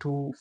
2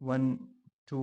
1 2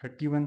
31،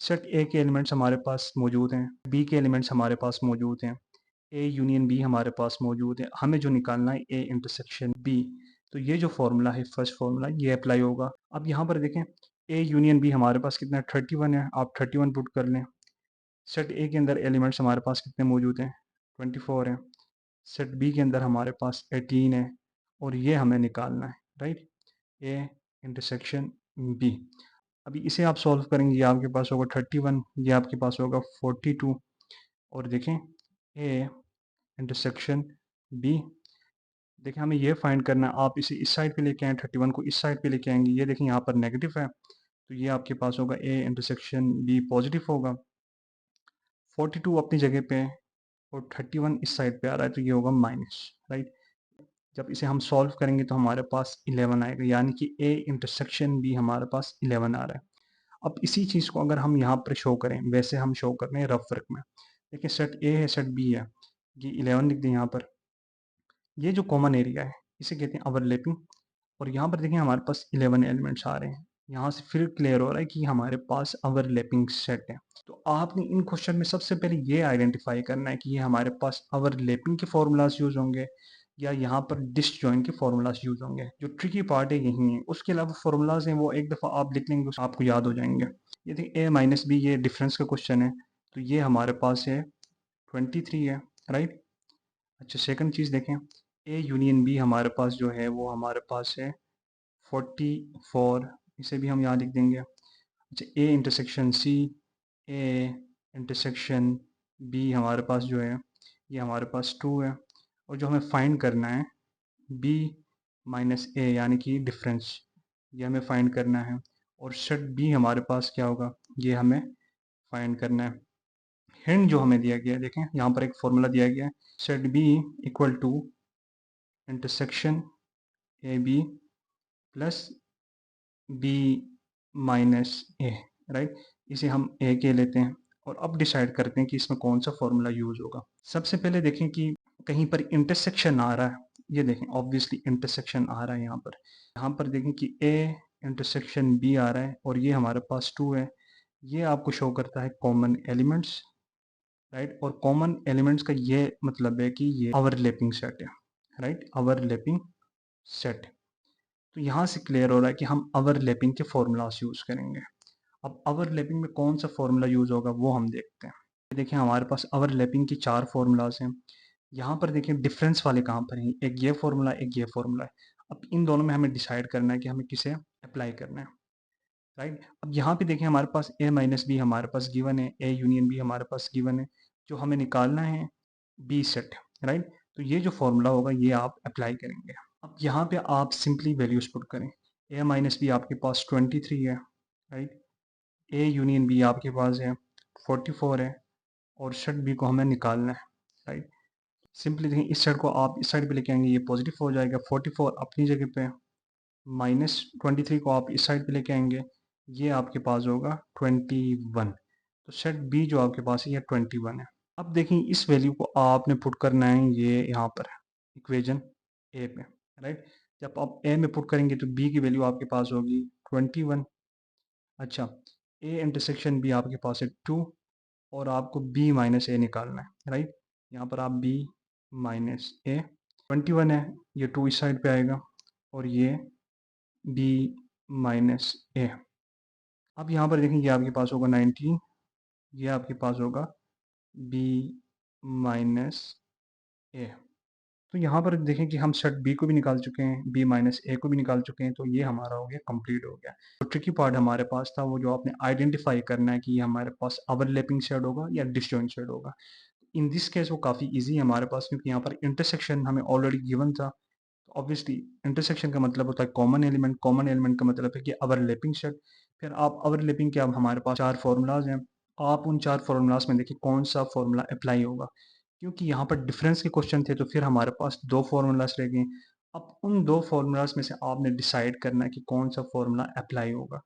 set ए के elements हमारे पास मौजूद हैं, बी के एलिमेंट्स हमारे पास मौजूद हैं, ए यूनियन बी हमारे पास मौजूद है। हमें जो निकालना है ए इंटरसेक्शन बी, तो ये जो फॉर्मूला है फर्स्ट फॉर्मूला ये अप्लाई होगा। अब यहाँ पर देखें ए यूनियन बी हमारे पास कितना है 31 है, आप 31 पुट कर लें। सेट ए के अंदर एलिमेंट्स हमारे पास कितने मौजूद हैं 24 हैं। सेट बी के अंदर हमारे पास 18 है और ये हमें निकालना है, राइट, ए इंटरसेक्शन बी। अभी इसे आप सॉल्व करेंगे, ये आपके पास होगा 31, ये आपके पास होगा 42 और देखें ए इंटरसेक्शन बी। देखिए हमें ये फाइंड करना है, आप इसे इस साइड पे लेके आए 31 को इस साइड पे लेके आएंगे, ये देखें यहाँ पर नेगेटिव है तो ये आपके पास होगा ए इंटरसेक्शन बी पॉजिटिव होगा। 42 अपनी जगह पे है और 31 इस साइड पे आ रहा है तो ये होगा माइनस, राइट। जब इसे हम सॉल्व करेंगे तो हमारे पास 11 आएगा, यानी कि ए इंटरसेक्शन बी हमारे पास 11 आ रहा है। अब इसी चीज़ को अगर हम यहाँ पर शो करें, वैसे हम शो कर रहे हैं रफ वर्क में, देखिए सेट ए है सेट बी है, ये 11 लिख दें यहाँ पर। ये जो कॉमन एरिया है इसे कहते हैं ओवरलैपिंग और यहाँ पर देखिए हमारे पास 11 एलिमेंट्स आ रहे हैं। यहाँ से फिर क्लियर हो रहा है कि हमारे पास ओवरलैपिंग सेट है। तो आपने इन क्वेश्चन में सबसे पहले ये आइडेंटिफाई करना है कि ये हमारे पास ओवरलैपिंग के फॉर्मूलाज यूज होंगे या यहाँ पर डिसजॉइंट के फॉर्मूलाज यूज होंगे। जो ट्रिकी पार्ट है यही है, उसके अलावा फॉर्मूलाज हैं वो एक दफ़ा आप लिख लेंगे आपको याद हो जाएंगे। ये देखिए ए माइनस बी ये डिफरेंस का क्वेश्चन है तो ये हमारे पास है 23 है, राइट। अच्छा सेकंड चीज़ देखें ए यूनियन बी हमारे पास जो है वो हमारे पास है 44, इसे भी हम यहाँ लिख देंगे। अच्छा A intersection C, A intersection B हमारे पास जो है ये हमारे पास 2 है और जो हमें फाइंड करना है बी माइनस ए यानी कि डिफरेंस, ये हमें फाइंड करना है। और सेट बी हमारे पास क्या होगा ये हमें फाइंड करना है। हिंट जो हमें दिया गया है देखें यहाँ पर एक फॉर्मूला दिया गया है, set B equal to intersection A B plus B minus A, right. इसे हम ए के लेते हैं और अब डिसाइड करते हैं कि इसमें कौन सा फॉर्मूला यूज होगा। सबसे पहले देखें कि कहीं पर इंटरसेक्शन आ रहा है, ये देखें ऑब्वियसली इंटरसेक्शन आ रहा है यहाँ पर देखें कि ए इंटरसेक्शन बी आ रहा है और ये हमारे पास 2 है, ये आपको शो करता है कॉमन एलिमेंट्स, राइट। और कॉमन एलिमेंट्स का ये मतलब है कि ये ओवरलैपिंग सेट है, राइट, ओवरलैपिंग सेट। तो यहाँ से क्लियर हो रहा है कि हम ओवरलैपिंग के फॉर्मूलाज यूज़ करेंगे। अब ओवरलैपिंग में कौन सा फॉर्मूला यूज़ होगा वो हम देखते हैं। देखिए हमारे पास ओवरलैपिंग की 4 फार्मूलाज हैं। यहाँ पर देखिए डिफरेंस वाले कहाँ पर हैं, एक ये फार्मूला एक ये फार्मूला है। अब इन दोनों में हमें डिसाइड करना है कि हमें किसे अप्लाई करना है, राइट। अब यहाँ पे देखिए हमारे पास ए माइनस बी हमारे पास गिवन है, ए यूनियन बी हमारे पास गिवन है, जो हमें निकालना है बी सेट, राइट। तो ये जो फॉर्मूला होगा ये आप अप्लाई करेंगे। अब यहाँ पे आप सिंपली वैल्यूज पुट करें, ए माइनस बी आपके पास 23 है, राइट, ए यूनियन बी आपके पास है 44 है और सेट बी को हमें निकालना है, राइट। सिंपली देखें इस साइड को आप इस साइड पे लेके आएंगे, ये पॉजिटिव हो जाएगा, 44 अपनी जगह पे माइनस 23 को आप इस साइड पे लेके आएंगे, ये आपके पास होगा 21। तो सेट बी जो आपके पास है ये 21 है। अब देखें इस वैल्यू को आपने पुट करना है ये यहाँ पर इक्वेशन ए पे, राइट। जब आप ए में पुट करेंगे तो बी की वैल्यू आपके पास होगी 21। अच्छा ए इंटरसेक्शन बी आपके पास है 2 और आपको बी माइनस ए निकालना है, राइट। यहाँ पर आप बी माइनस ए 21 है, ये 2 इस साइड पे आएगा और ये बी माइनस ए। अब यहाँ पर देखें ये आपके पास होगा 19, ये आपके पास होगा बी माइनस ए। तो यहाँ पर देखें कि हम सेट बी को भी निकाल चुके हैं, बी माइनस ए को भी निकाल चुके हैं, तो ये हमारा हो गया कंप्लीट हो गया। तो ट्रिकी पार्ट हमारे पास था वो जो आपने आइडेंटिफाई करना है कि ये हमारे पास ओवरलैपिंग शेड होगा या डिसजॉइंट शेड होगा। इन दिस केस वो काफ़ी इजी है हमारे पास क्योंकि यहाँ पर इंटरसेक्शन हमें ऑलरेडी गिवन था। तो ऑब्वियसली इंटरसेक्शन का मतलब होता है कॉमन एलिमेंट, कॉमन एलिमेंट का मतलब है कि ओवरलैपिंग सेट। फिर आप ओवरलैपिंग के अब हमारे पास 4 फार्मूलाज हैं, आप उन 4 फार्मूलाज में देखिए कौन सा फार्मूला अप्लाई होगा। क्योंकि यहाँ पर डिफरेंस के क्वेश्चन थे तो फिर हमारे पास 2 फार्मूलाज रह गए। अब उन 2 फार्मूलाज में से आपने डिसाइड करना है कि कौन सा फार्मूला अप्लाई होगा।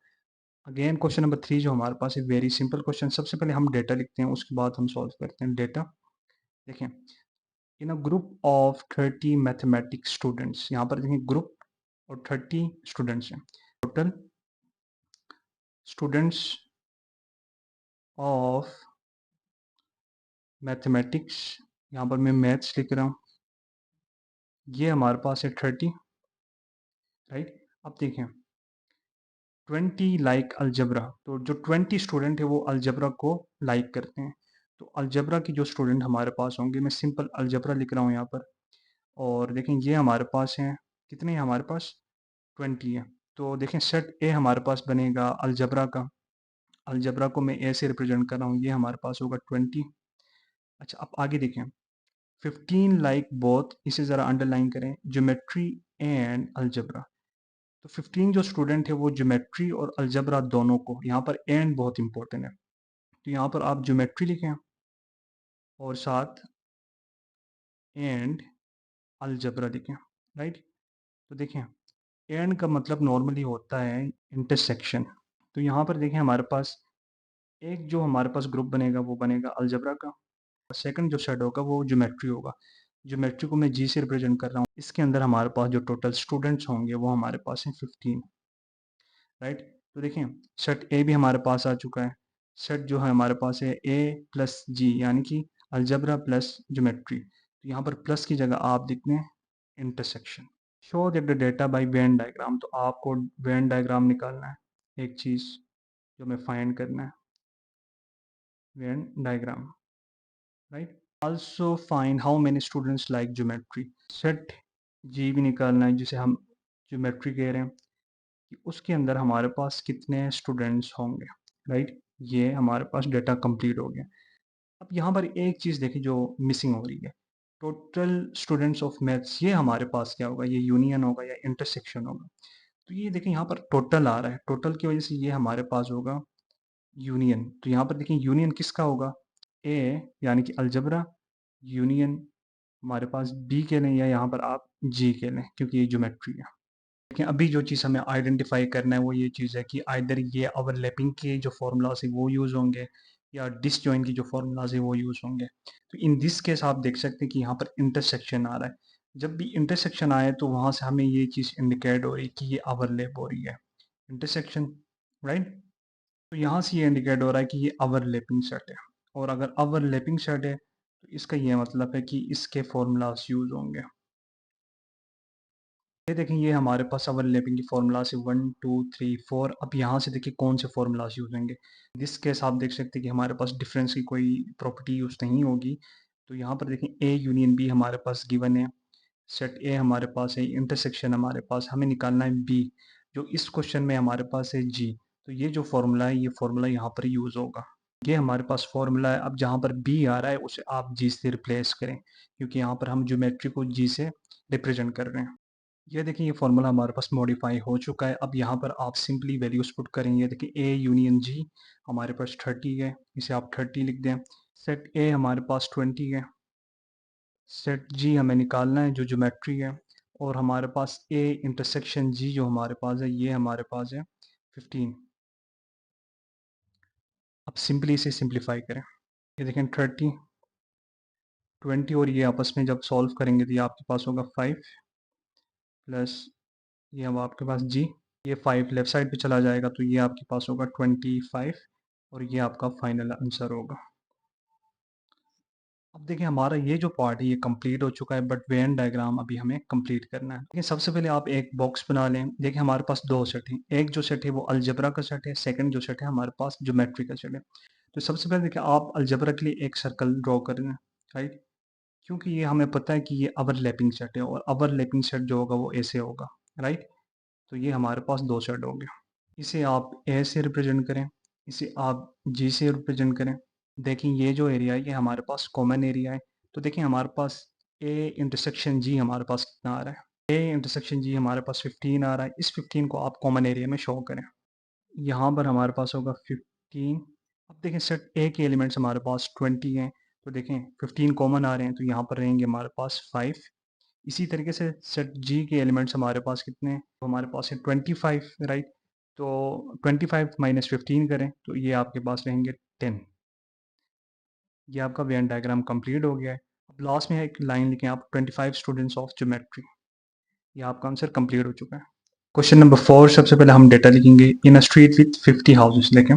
अगेन क्वेश्चन नंबर 3 जो हमारे पास है वेरी सिंपल क्वेश्चन। सबसे पहले हम डेटा लिखते हैं, उसके बाद हम सॉल्व करते हैं डेटा। देखें in a group of 30 mathematics students, यहाँ पर देखें ग्रुप और 30 स्टूडेंट्स हैं। टोटल स्टूडेंट्स ऑफ मैथमेटिक्स, यहाँ पर मैं मैथ्स लिख रहा हूँ, ये हमारे पास है 30, राइट। अब देखें 20 लाइक अलजबरा, तो जो 20 स्टूडेंट है वो अलजबरा को लाइक करते हैं। तो अलजबरा की जो स्टूडेंट हमारे पास होंगे, मैं सिंपल अलजबरा लिख रहा हूँ यहाँ पर, और देखें ये हमारे पास हैं, कितने हैं हमारे पास, 20 है। तो देखें सेट ए हमारे पास बनेगा अलजबरा का, अलजबरा को मैं ए से रिप्रेजेंट कर रहा हूँ, ये हमारे पास होगा 20। अच्छा अब आगे देखें 15 लाइक बोथ, इसे ज़रा अंडरलाइन करें, ज्योमेट्री एंड अलजबरा। तो 15 जो स्टूडेंट है वो ज्योमेट्री और अलजबरा दोनों को, यहाँ पर एंड बहुत इंपॉर्टेंट है, तो यहाँ पर आप ज्योमेट्री लिखें और साथ एंड अलजबरा लिखें, राइट। तो देखें एंड का मतलब नॉर्मली होता है इंटरसेक्शन। तो यहाँ पर देखें हमारे पास एक जो हमारे पास ग्रुप बनेगा वो बनेगा अलजबरा का, और सेकंड जो सेट होगा वो ज्योमेट्री होगा। ज्योमेट्री को मैं जी से रिप्रेजेंट कर रहा हूँ, इसके अंदर हमारे पास जो टोटल स्टूडेंट्स होंगे वो हमारे पास हैं 15, राइट। तो देखें सेट ए भी हमारे पास आ चुका है, सेट जो है हमारे पास है ए प्लस जी, यानी कि अलजबरा प्लस ज्योमेट्री। तो यहाँ पर प्लस की जगह आप लिख दें intersection. Show that the data bye Venn diagram, तो आपको वेन डायग्राम निकालना है, एक चीज़ जो हमें फाइंड करना है, Venn diagram, right. Also find how many students like geometry, set G भी निकालना है जिसे हम ज्योमेट्री कह रहे हैं, कि उसके अंदर हमारे पास कितने स्टूडेंट्स होंगे, राइट। ये हमारे पास डेटा कंप्लीट हो गया। अब यहाँ पर एक चीज़ देखिए जो मिसिंग हो रही है, टोटल स्टूडेंट्स ऑफ मैथ्स, ये हमारे पास क्या होगा, ये यूनियन होगा या इंटरसेक्शन होगा। तो ये देखिए यहाँ पर टोटल आ रहा है, टोटल की वजह से ये हमारे पास होगा यूनियन। तो यहाँ पर देखिए यूनियन किसका होगा, ए यानी कि अलजबरा यूनियन हमारे पास बी के लें, या यहाँ पर आप जी के लें क्योंकि ये ज्योमेट्री है। लेकिन अभी जो चीज़ हमें आइडेंटिफाई करना है वो ये चीज़ है कि आइदर ये ओवरलैपिंग के जो फार्मूलाज है वो यूज़ होंगे, या डिसजॉइन की जो फार्मूलाज है वो यूज़ होंगे। तो इन दिस केस आप देख सकते हैं कि यहाँ पर इंटरसेक्शन आ रहा है, जब भी इंटरसेक्शन आए तो वहाँ से हमें ये चीज़ इंडिकेट हो रही है कि ये ओवरलैप हो रही है, इंटरसेक्शन, राइट। तो यहाँ से ये इंडिकेट हो रहा है कि ये ओवरलैपिंग सेट है, और अगर ओवरलैपिंग सेट है तो इसका ये मतलब है कि इसके फार्मूलाज यूज़ होंगे। ये देखें ये हमारे पास ओवरलैपिंग की फार्मूला से 1 2 3 4, अब यहाँ से देखिए कौन से फार्मूलाज यूज होंगे। दिस केस आप देख सकते हैं कि हमारे पास डिफरेंस की कोई प्रॉपर्टी यूज नहीं होगी। तो यहाँ पर देखें ए यूनियन बी हमारे पास गिवन है, सेट ए हमारे पास है, इंटरसेक्शन हमारे पास, हमें निकालना है बी, जो इस क्वेश्चन में हमारे पास है जी। तो ये जो फार्मूला है ये फार्मूला यहाँ पर यूज होगा, ये हमारे पास फार्मूला है। अब जहाँ पर बी आ रहा है उसे आप जी से रिप्लेस करें, क्योंकि यहाँ पर हम ज्योमेट्री को जी से रिप्रेजेंट कर रहे हैं। ये देखिए ये फार्मूला हमारे पास मॉडिफाई हो चुका है। अब यहाँ पर आप सिंपली वैल्यूज पुट करेंगे, देखिए ए यूनियन जी हमारे पास 30 है, इसे आप 30 लिख दें। सेट ए हमारे पास 20 है, सेट जी हमें निकालना है जो ज्योमेट्री है, और हमारे पास ए इंटरसेक्शन जी जो हमारे पास है ये हमारे पास है 15। अब सिंपली इसे सिंप्लीफाई करें, ये देखें 30 20 और ये आपस में जब सॉल्व करेंगे तो ये आपके पास होगा 5 प्लस ये अब आपके पास जी, ये 5 लेफ्ट साइड पे चला जाएगा तो ये आपके पास होगा 25, और ये आपका फाइनल आंसर होगा। अब देखिए हमारा ये जो पार्ट है ये कंप्लीट हो चुका है, बट वेन डायग्राम अभी हमें कंप्लीट करना है। लेकिन सबसे पहले आप एक बॉक्स बना लें। देखिए हमारे पास दो सेट हैं, एक जो सेट है वो अलजबरा का सेट है, सेकंड जो सेट है हमारे पास ज्योमेट्री का सेट है। तो सबसे पहले देखिए आप अलजबरा के लिए एक सर्कल ड्रॉ कर लें, राइट, क्योंकि ये हमें पता है कि ये ओवरलैपिंग सेट है, और ओवरलैपिंग सेट जो होगा वो ऐसे होगा, राइट। तो ये हमारे पास दो सेट हो गया, इसे आप ए से रिप्रेजेंट करें, इसे आप जी से रिप्रेजेंट करें। देखिए ये जो एरिया है ये हमारे पास कॉमन एरिया है। तो देखिए हमारे पास ए इंटरसेक्शन जी हमारे पास कितना आ रहा है, ए इंटरसेक्शन जी हमारे पास 15 आ रहा है। इस 15 को आप कॉमन एरिया में शो करें, यहाँ पर हमारे पास होगा 15। अब देखें सेट ए के एलिमेंट्स हमारे पास 20 हैं, तो देखें 15 कॉमन आ रहे हैं तो यहाँ पर रहेंगे हमारे पास 5। इसी तरीके से सेट जी के एलिमेंट्स हमारे पास कितने हैं, तो हमारे पास है 25, राइट। तो 25 माइनस 15 करें तो ये आपके पास रहेंगे 10। ये आपका वेन डायग्राम कंप्लीट हो गया है। अब लास्ट में एक लाइन लिखें आप, 25 स्टूडेंट्स ऑफ ज्योमेट्री। ये आपका आंसर कंप्लीट हो चुका है। क्वेश्चन नंबर 4, सबसे पहले हम डेटा लिखेंगे। इन अ स्ट्रीट विथ 50 हाउसेस लिखें।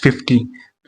50.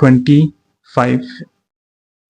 25.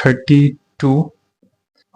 32.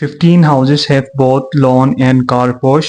15 houses have both lawn and car porch،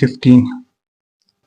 15.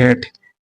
8.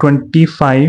25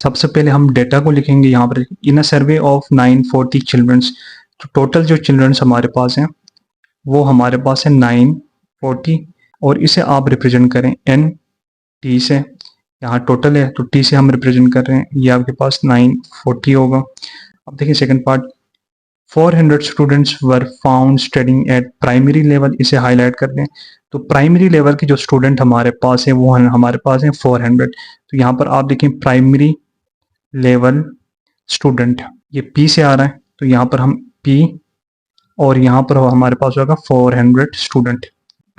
सबसे पहले हम डेटा को लिखेंगे यहाँ पर, इन अ सर्वे ऑफ 940 चिल्ड्रंस। तो टोटल जो चिल्ड्रंस हमारे पास हैं वो हमारे पास है 940, और इसे आप रिप्रेजेंट करें एन टी से। यहाँ टोटल है तो टी से हम रिप्रेजेंट कर रहे हैं, ये आपके पास 940 होगा। अब देखिए second part, 400 students were found studying eight primary level, इसे हाईलाइट कर दें। तो प्राइमरी लेवल के जो स्टूडेंट हमारे पास है वो हमारे पास है 400। तो यहाँ पर आप देखें प्राइमरी लेवल स्टूडेंट, ये पी से आ रहा है, तो यहाँ पर हम पी, और यहाँ पर हमारे पास होगा 400 student.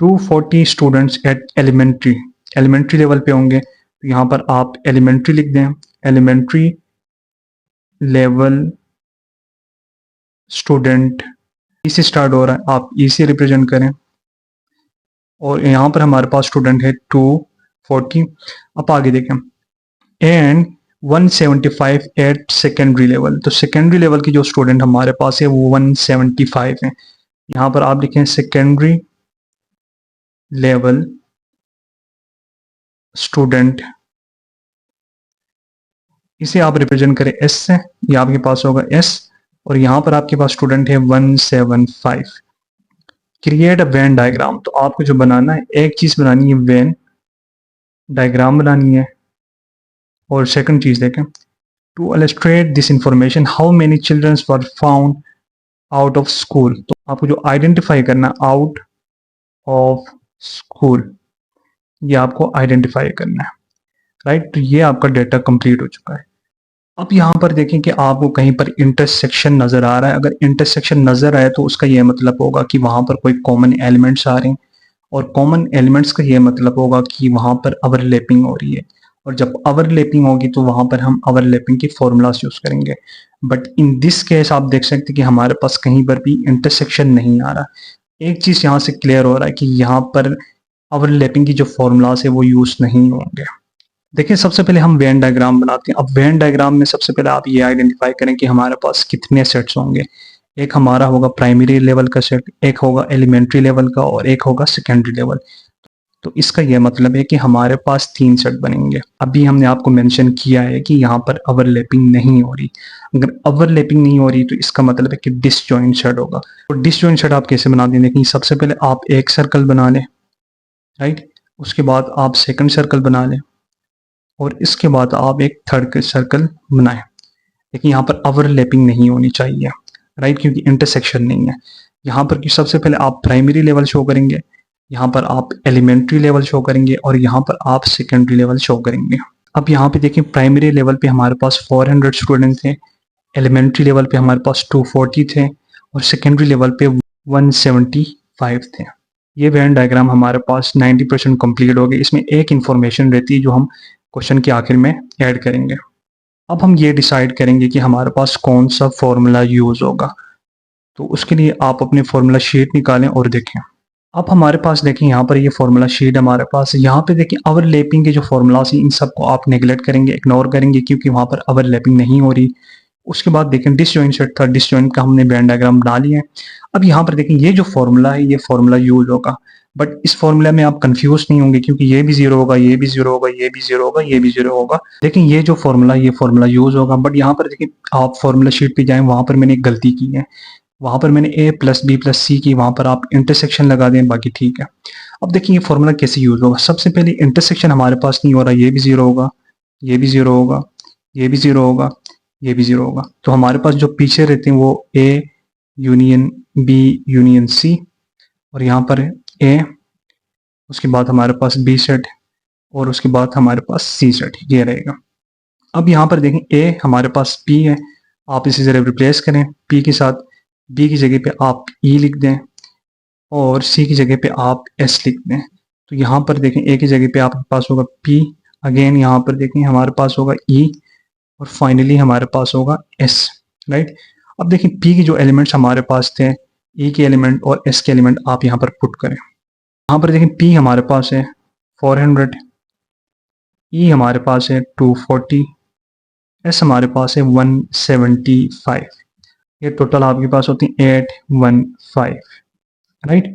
240 students at elementary, elementary level पे होंगे, तो यहाँ पर आप एलिमेंट्री लिख दें, एलिमेंट्री लेवल स्टूडेंट, ई से स्टार्ट हो रहा है, आप ई से रिप्रेजेंट करें। और यहाँ पर हमारे पास स्टूडेंट है 240। अब आगे देखें, एंड 175 एट सेकेंडरी लेवल, तो सेकेंडरी लेवल की जो स्टूडेंट हमारे पास है वो 175 है। यहाँ पर आप लिखें सेकेंडरी लेवल स्टूडेंट, इसे आप रिप्रेजेंट करें एस से, ये आपके पास होगा एस, और यहाँ पर आपके पास स्टूडेंट है 175। क्रिएट अ वेन डायग्राम, तो आपको जो बनाना है एक चीज बनानी है, वेन डायग्राम बनानी है। और सेकंड चीज देखें, to illustrate this information how many childrens were found out of school, तो आपको जो आइडेंटिफाई करना आउट ऑफ स्कूल, ये आपको आइडेंटिफाई करना है, राइट। तो ये आपका डेटा कंप्लीट हो चुका है। अब यहाँ पर देखें कि आपको कहीं पर इंटरसेक्शन नजर आ रहा है, अगर इंटरसेक्शन नजर आए तो उसका ये मतलब होगा कि वहां पर कोई कॉमन एलिमेंट्स आ रहे हैं, और कॉमन एलिमेंट्स का ये मतलब होगा कि वहां पर ओवरलैपिंग हो रही है, और जब ओवरलैपिंग होगी तो वहां पर हम ओवरलैपिंग की फॉर्मूलास यूज करेंगे। बट इन दिस केस आप देख सकते हैं कि हमारे पास कहीं पर भी इंटरसेक्शन नहीं आ रहा। एक चीज यहाँ से क्लियर हो रहा है कि यहाँ पर ओवरलैपिंग की जो फॉर्मूलास है वो यूज नहीं होंगे। देखिए सबसे पहले हम वेन डायग्राम बनाते हैं। अब वेन डायग्राम में सबसे पहले आप ये आइडेंटिफाई करें कि हमारे पास कितने सेट्स होंगे। एक हमारा होगा प्राइमरी लेवल का सेट, एक होगा एलिमेंट्री लेवल का, और एक होगा सेकेंडरी लेवल। तो इसका यह मतलब है कि हमारे पास 3 सेट बनेंगे। अभी हमने आपको मेंशन किया है कि यहाँ पर ओवरलैपिंग नहीं हो रही। अगर ओवरलैपिंग नहीं हो रही तो इसका मतलब है कि डिसजॉइंट सेट होगा। तो डिसजॉइंट सेट आप कैसे बना दें, देखिए सबसे पहले आप एक सर्कल बना लें, राइट। उसके बाद आप सेकंड सर्कल बना लें, और इसके बाद आप एक थर्ड सर्कल बनाएं। लेकिन यहाँ पर ओवरलैपिंग नहीं होनी चाहिए, राइट, क्योंकि इंटरसेक्शन नहीं है। यहाँ पर कि सबसे पहले आप प्राइमरी लेवल शो करेंगे, यहाँ पर आप एलिमेंट्री लेवल शो करेंगे, और यहाँ पर आप सेकेंडरी लेवल शो करेंगे। अब यहाँ पे देखिए प्राइमरी लेवल पे हमारे पास 400 स्टूडेंट थे, एलिमेंट्री लेवल पे हमारे पास 240 थे, और सेकेंडरी लेवल पे 175 थे। ये वेन डायग्राम हमारे पास 90% कंप्लीट हो गई। इसमें एक इंफॉर्मेशन रहती है जो हम क्वेश्चन के आखिर में ऐड करेंगे। अब हम ये डिसाइड करेंगे कि हमारे पास कौन सा फॉर्मूला यूज होगा। तो उसके लिए आप अपनी फॉर्मूला शीट निकालें और देखें। अब हमारे पास देखें यहाँ पर ये फॉर्मूला शीट हमारे पास, यहाँ पे देखें ओवरलैपिंग के जो फॉर्मूलास हैं इन सबको आप नेगलेक्ट करेंगे, इग्नोर करेंगे, क्योंकि वहाँ पर ओवरलैपिंग नहीं हो रही। उसके बाद देखें डिसजॉइंट सेट था, डिसजॉइंट का हमने वेन डायग्राम बना लिया है। अब यहाँ पर देखें ये जो फॉर्मूला है ये फॉर्मूला यूज होगा, बट इस फॉर्मूला में आप कंफ्यूज नहीं होंगे, क्योंकि ये भी जीरो होगा, ये भी जीरो होगा, ये भी जीरो होगा, ये भी जीरो होगा। लेकिन ये जो फॉर्मूला ये फॉर्मूला यूज होगा। बट यहाँ पर देखिए आप फॉर्मूला शीट पे जाएं, वहां पर मैंने एक गलती की है, वहां पर मैंने a प्लस बी प्लस सी की, वहां पर आप इंटरसेक्शन लगा दें, बाकी ठीक है। अब देखिए ये फॉर्मूला कैसे यूज होगा। सबसे पहले इंटरसेक्शन हमारे पास नहीं हो रहा, ये भी जीरो होगा, ये भी जीरो होगा, ये भी जीरो होगा, ये भी जीरो होगा। तो हमारे पास जो पीछे रहते हैं वो a union b union c, और यहाँ पर a, उसके बाद हमारे पास b सेट, और उसके बाद हमारे पास c सेट, ये रहेगा। अब यहाँ पर देखें a हमारे पास p है, आप इसे जरा रिप्लेस करें p के साथ, b की जगह पे आप e लिख दें, और c की जगह पे आप s लिख दें। तो यहाँ पर देखें a की जगह पे आपके पास होगा p, अगेन यहाँ पर देखें हमारे पास होगा e, और फाइनली हमारे पास होगा s, राइट। अब देखिए p के जो एलिमेंट्स हमारे पास थे, e के एलिमेंट और s के एलिमेंट आप यहाँ पर पुट करें। यहाँ पर देखें p हमारे पास है 400, e हमारे पास है 240, s हमारे पास है 175। ये टोटल आपके पास होती है 815, राइट।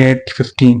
815۔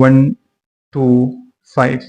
125،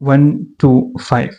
125۔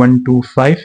125،